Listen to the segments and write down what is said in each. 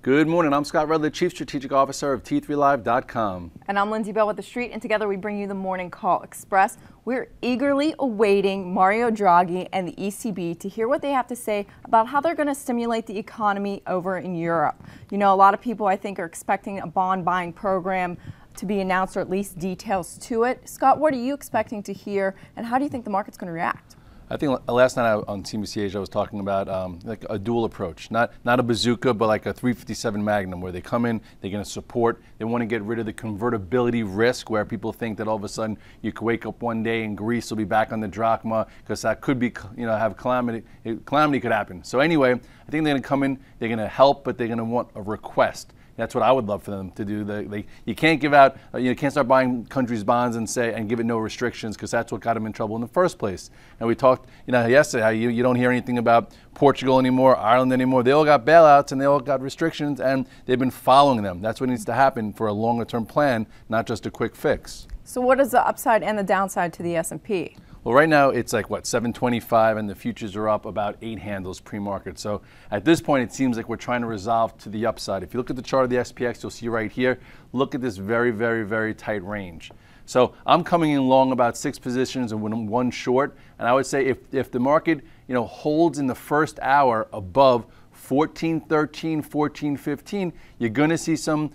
Good morning. I'm Scott Redler, Chief Strategic Officer of T3Live.com. And I'm Lindsey Bell with theStreet, and together we bring you the Morning Call Express. We're eagerly awaiting Mario Draghi and the ECB to hear what they have to say about how they're going to stimulate the economy over in Europe. You know, a lot of people, I think, are expecting a bond buying program to be announced, or at least details to it. Scott, what are you expecting to hear, and how do you think the market's going to react? I think last night on CNBC Asia I was talking about like a dual approach, not a bazooka, but like a 357 Magnum, where they come in, they're going to support, they want to get rid of the convertibility risk, where people think that all of a sudden you could wake up one day and Greece will be back on the drachma, because that could be, have calamity could happen. So anyway, I think they're going to come in, they're going to help, but they're going to want a request. That's what I would love for them to do. You can't give out, you can't start buying countries' bonds and give it no restrictions, because that's what got them in trouble in the first place. And we talked, yesterday how you don't hear anything about Portugal anymore, Ireland anymore. They all got bailouts and they all got restrictions, and they've been following them. That's what needs to happen for a longer-term plan, not just a quick fix. So what is the upside and the downside to the S&P? Well, right now it's like, what, 725, and the futures are up about 8 handles pre-market. So at this point, it seems like we're trying to resolve to the upside. If you look at the chart of the SPX, you'll see right here, look at this very, very, very tight range. So I'm coming in long about 6 positions and one short. And I would say if the market, holds in the first hour above 14.13, 14.15, you're going to see some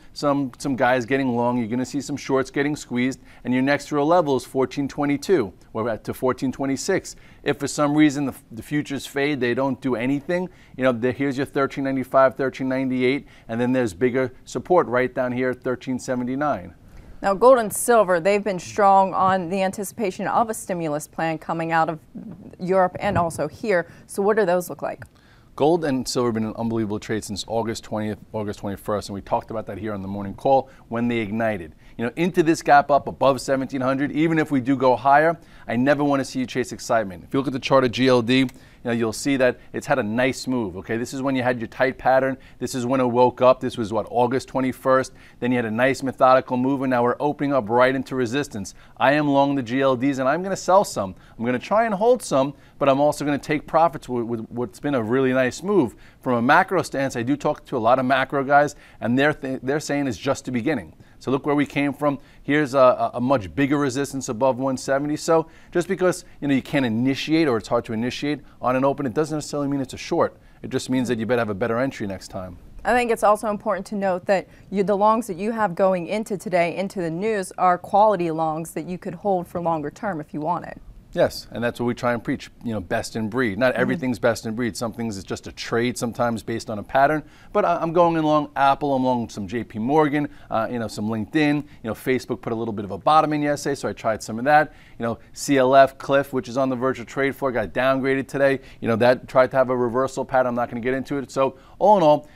guys getting long. You're going to see some shorts getting squeezed, and your next real level is 14.22. We're at to 14.26. If for some reason the futures fade, they don't do anything. Here's your 13.95, 13.98, and then there's bigger support right down here at 13.79. Now, gold and silver, they've been strong on the anticipation of a stimulus plan coming out of Europe and also here. So what do those look like? Gold and silver have been an unbelievable trade since August 20th, August 21st, and we talked about that here on the morning call when they ignited. Into this gap up above 1700, even if we do go higher, I never want to see you chase excitement. If you look at the chart of GLD, you'll see that it's had a nice move. Okay, this is when you had your tight pattern. This is when it woke up. This was what, August 21st. Then you had a nice methodical move, and now we're opening up right into resistance. I am long the GLDs, and I'm going to sell some. I'm going to try and hold some, but I'm also going to take profits with what's been a really nice move. From a macro stance, I do talk to a lot of macro guys, and they're saying it's just the beginning. So look where we came from. Here's a much bigger resistance above 170. So just because you can't initiate, or it's hard to initiate on an open, it doesn't necessarily mean it's a short. It just means that you better have a better entry next time. I think it's also important to note that the longs that you have going into today, into the news, are quality longs that you could hold for longer term if you wanted. Yes, and that's what we try and preach, best in breed. Not everything's best in breed. Some things it's just a trade sometimes based on a pattern. But I'm going in long Apple, I'm long some JP Morgan, some LinkedIn. Facebook put a little bit of a bottom in yesterday, so I tried some of that. CLF, Cliff, which is on the verge of trade floor, got downgraded today. That tried to have a reversal pattern. I'm not going to get into it. So all in all,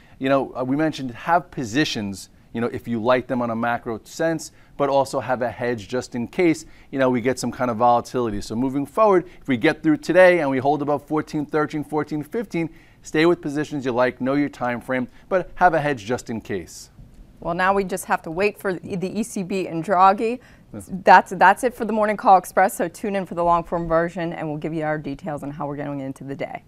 we mentioned have positions, if you like them on a macro sense, but also have a hedge just in case, we get some kind of volatility. So moving forward, if we get through today and we hold above 14.13, 14.15, stay with positions you like, know your time frame, but have a hedge just in case. Well, now we just have to wait for the ECB and Draghi. That's it for the Morning Call Express, so tune in for the long form version, and we'll give you our details on how we're going into the day.